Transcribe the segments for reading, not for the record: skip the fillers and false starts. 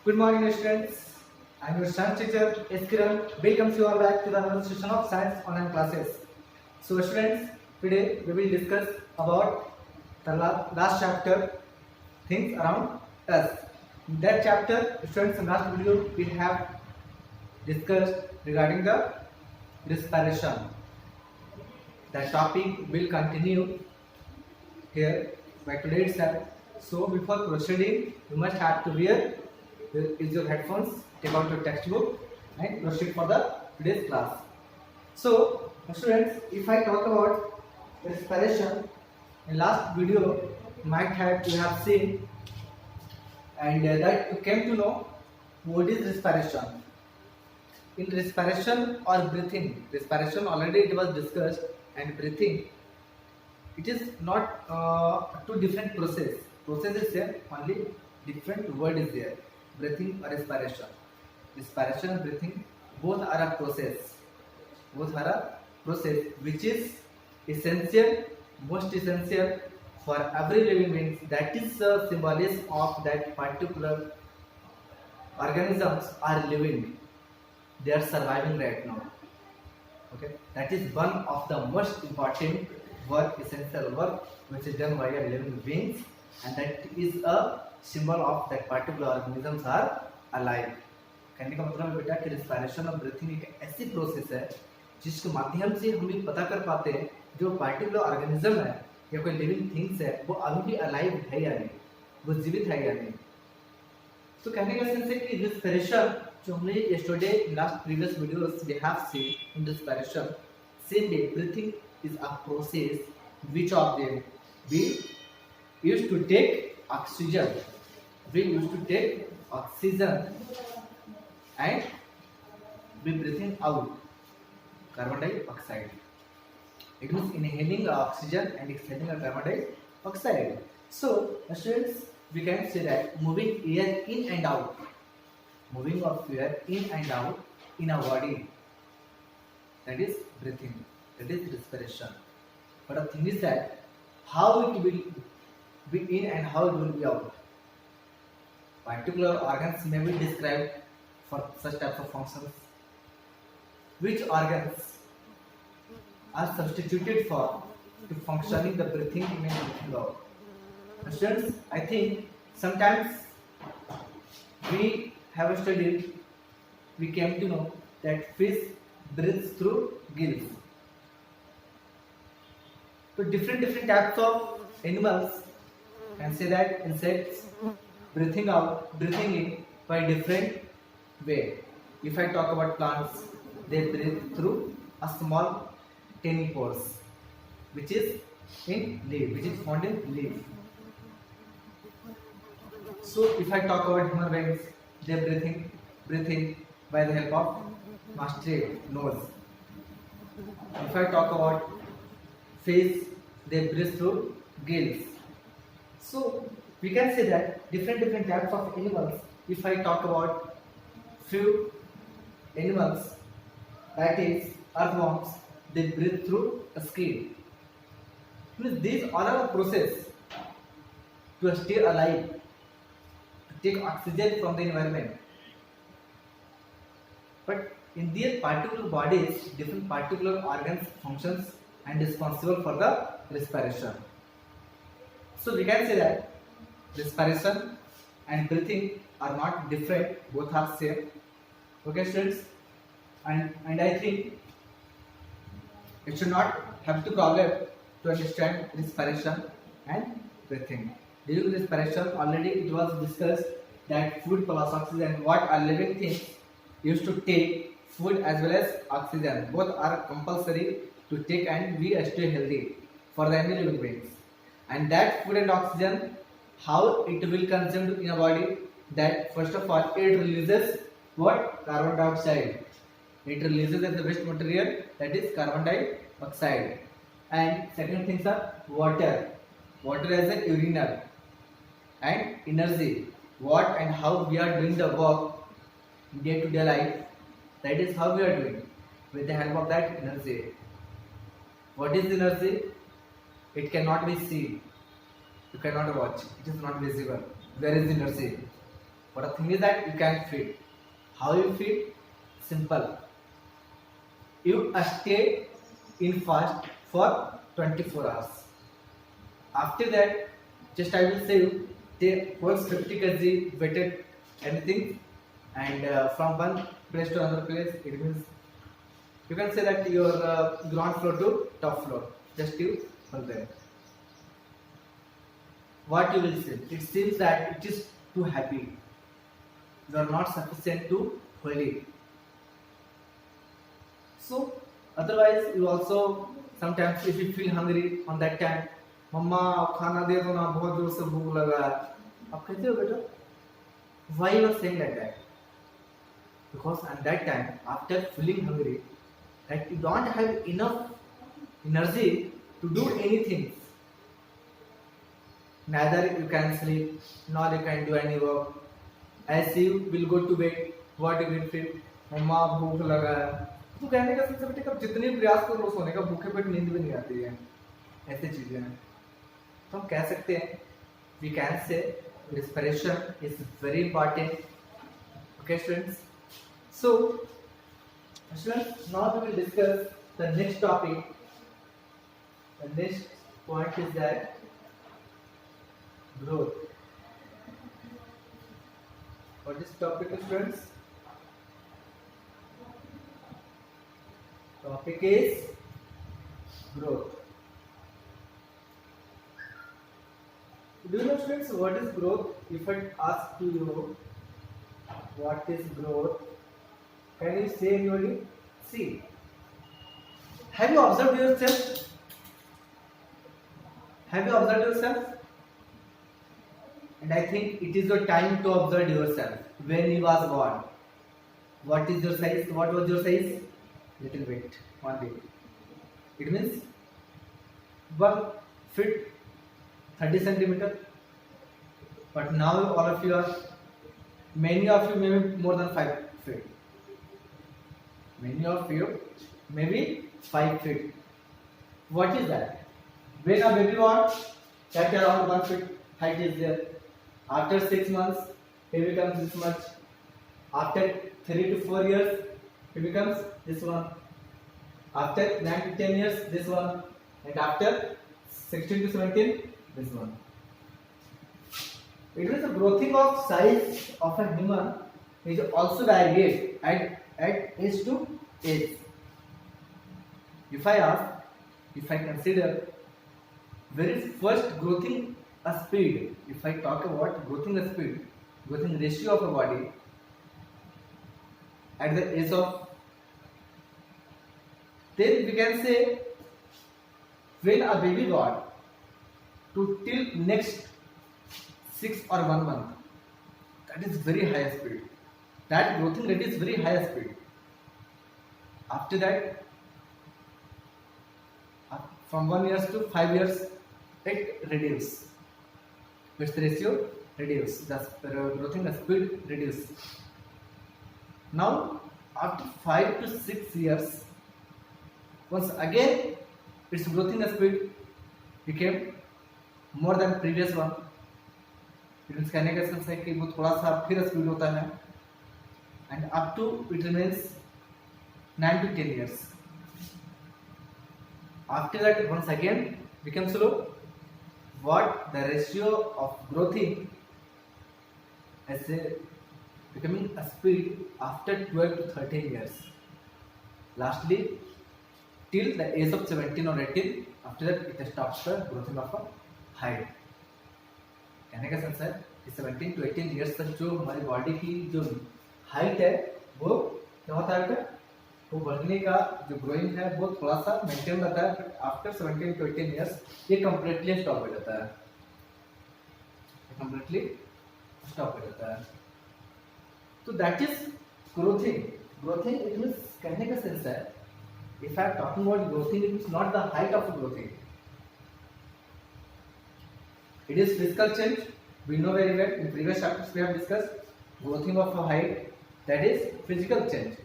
Good morning, students. I am your science teacher, S. Kiran. Welcome you all back to the another session of science online classes. So, students, today we will discuss about the last chapter, things around us. In that chapter, students, in last video we have discussed regarding the respiration. The topic will continue here by today itself. So, before proceeding, you must have to wear your headphones, take out your textbook and proceed for the today's class. So students, if I talk about respiration, in last video you have seen and that you came to know what is respiration. In respiration or breathing, respiration already it was discussed, and breathing it is not two different process. Process is same, only different word is there. Breathing or respiration. Respiration and breathing both are a process. Both are a process which is essential, most essential for every living being. That is the symbolism of that particular organisms are living. They are surviving right now. Okay, that is one of the most important work, essential work which is done by a living beings, and that is a symbol of that particular organisms are alive. कहने का मतलब है बेटा कि respiration और breathing एक ऐसी process है जिसके माध्यम से हम ये पता कर पाते हैं जो पर्टिकुलर ऑर्गेनिज्म है या कोई लिविंग थिंग्स है वो अभी भी अलाइव है या नहीं, वो जीवित है या नहीं. तो कहने का सेंस है कि रिस्पायरेशन जो हमने yesterday last previous videos we have seen in respiration, same way breathing is a process which of them we used to take oxygen. We used to take oxygen and we breathing out carbon dioxide. It means inhaling oxygen and exhaling carbon dioxide. So, students, we can say that moving air in and out, moving of air in and out in a body, that is breathing, that is respiration. But the thing is that how it will be in and how it will be out. Particular organs may be described for such types of functions. Which organs are substituted for to functioning the breathing in and breathing out? Students, I think sometimes we have studied, we came to know that fish breathes through gills. So different types of animals, can say that insects breathing out, breathing in by different way. If I talk about plants, they breathe through a small tiny pores, which is in leaf, which is found in leaf. So if I talk about human beings, they breathe in by the help of nostril, nose. If I talk about fish, they breathe through gills. So we can say that different types of animals. If I talk about few animals, that is earthworms, they breathe through a skin. These all are a process to stay alive, to take oxygen from the environment. But in their particular bodies, different particular organs functions and responsible for the respiration. So we can say that respiration and breathing are not different, both are same. Okay students, and I think it should not have to problem to understand respiration and breathing. During respiration already it was discussed that food plus oxygen, what are living things used to take food as well as oxygen, both are compulsory to take and we stay healthy for the any living beings. And that food and oxygen, how it will consume in a body, that first of all it releases what? Carbon dioxide. It releases as the waste material, that is carbon dioxide. And second things are water. Water as a urinal. And energy. What and how we are doing the work in day to day life, that is how we are doing with the help of that energy. What is energy? It cannot be seen. You cannot watch. It is not visible. Where is energy? But the thing is that you can feed. How you feed? Simple. You stay in fast for 24 hours. After that, just I will say you take whole 50 kg weighted anything, and from one place to another place, it means you can say that your ground floor to top floor. Just you from there. What you will see? It seems that it is too heavy. You are not sufficient to hold it. So otherwise you also sometimes if you feel hungry on that time, मम्मा आप खाना दे दो ना बहुत जोर से भूख लगा है, आप कहते हो बेटा? Why you are saying like that? Because at that time after feeling hungry, that you don't have enough energy to do anything. Neither you can sleep nor you can do any work. As you will go to bed, what you will feel? मम्मा भूख लगा है. तो कहने का सबसे बेटे कब जितने प्रयास करो सोने का भूखे पेट नींद भी नहीं आती है. ऐसी चीजें हैं. तो हम कह सकते हैं we can say respiration is very important. Okay students. So students, now we will discuss the next topic. The next point is that growth. What is topic students? Topic is growth. Do you know students what is growth? If I ask you what is growth, can you say anybody? See, have you observed yourself? Have you observed yourself? And I think it is your time to observe yourself. When you was born, what is your size? What was your size? Little bit, 1 bit. It means 1 feet 30 centimeter. But now all of you are, many of you may be more than 5 feet. Many of you maybe 5 feet. What is that? When a baby born, that around 1 feet height is there. After 6 months, he becomes this much. After 3 to 4 years, he becomes this one. After 9 to 10 years, this one. And after 16 to 17, this one. It is the growing of size of a human is also varied at age to age. If I consider very first growing a speed, if I talk about growing a speed, growing ratio of a body at the age of, then we can say when a baby born to till next 6 or 1 month, that is very high speed. That growing rate is very high speed. After that, from 1 year to 5 years, it reduces. Its ratio reduce. The growing speed reduce. Now, after 5 to 6 years, once again its growing speed became more than previous one. It means कहने का sense है कि वो थोड़ा सा फिर speed होता है, and up to it remains 9 to 10 years. After that, once again becomes slow. What the ratio of growing as a becoming a speed after 12 to 13 years. Lastly, till the age of 17 or 18, after that it stops the growing of a height. कहने का sense है कि 17 to 18 years तक जो हमारी body की जो height है वो क्या होता है, वो बढ़ने का जो ग्रोइंग है वो थोड़ा सा मेंटेन रहता है. बट आफ्टर 17 to 18 years ये कम्प्लीटली स्टॉप हो जाता है. कम्प्लीटली स्टॉप हो जाता है. तो दैट इज ग्रोथिंग. ग्रोथिंग इट मींस कहने का सेंस है, if I am talking about growthing, it is not the height of growthing. It is physical change. We know very well. In previous chapters we have discussed growthing of a height. That is physical change.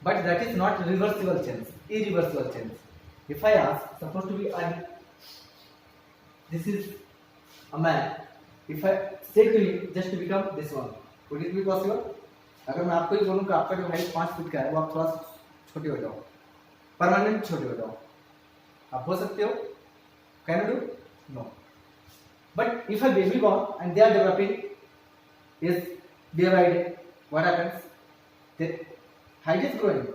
But that is not reversible change. Irreversible change. If I ask, supposed to be this is a man. If I said to him just to become this one. Would it be possible? अगर मैं आपको ही बोलूँ कि आपका जो height 5 feet का है वो आप थोड़ा छोटे हो जाओ, परमानेंट छोटे हो जाओ, आप हो सकते हो? Can you do? No. But if a baby born and they are developing is day by day, what happens? Their height is growing,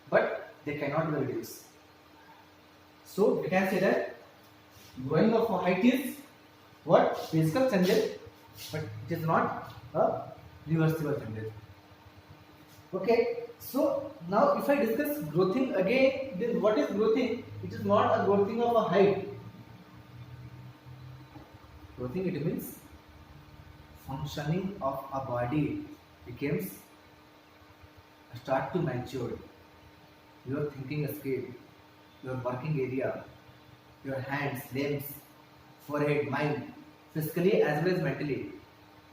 but they cannot be reduced. So we can say that growing of height is what? Physical changes, but it is not a reversible changes. Okay, so now if I discuss growthing again, then what is growthing? It is not a growthing of a height. Growthing, it means functioning of a body becomes start to mature. Your thinking skill, your working area, your hands, limbs, forehead, mind, physically as well as mentally,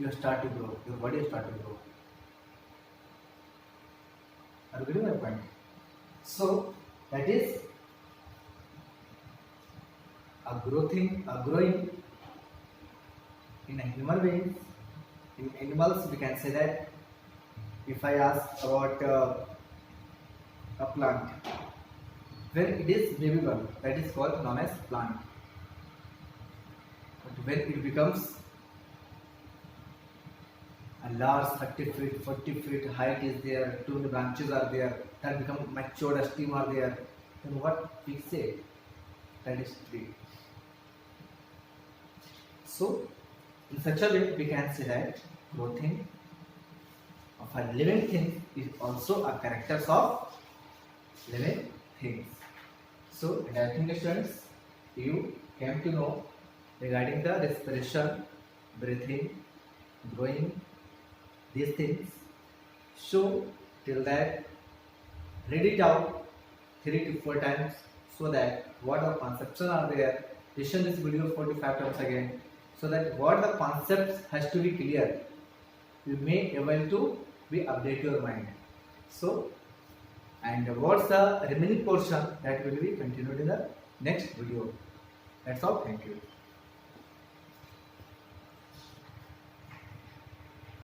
you start to grow. Your body start to grow. Are you getting my point? So that is a growing in human beings. In animals, we can say that if I ask about a plant, when it is livable, that is called known as plant. But when it becomes a large 30 feet, 40 feet height is there, two branches are there, that become matured stem are there, then what we say? That is tree. So, in such a way, we can say that growthing of a living thing is also a character of living things. So, I think students, you came to know regarding the respiration, breathing, growing, these things. So, till that, read it out 3 to 4 times so that what the concepts are there. Listen this video 45 times again so that what the concepts has to be clear. You may able to be update your mind. So, and what's the remaining portion that will be continued in the next video. That's all. Thank you.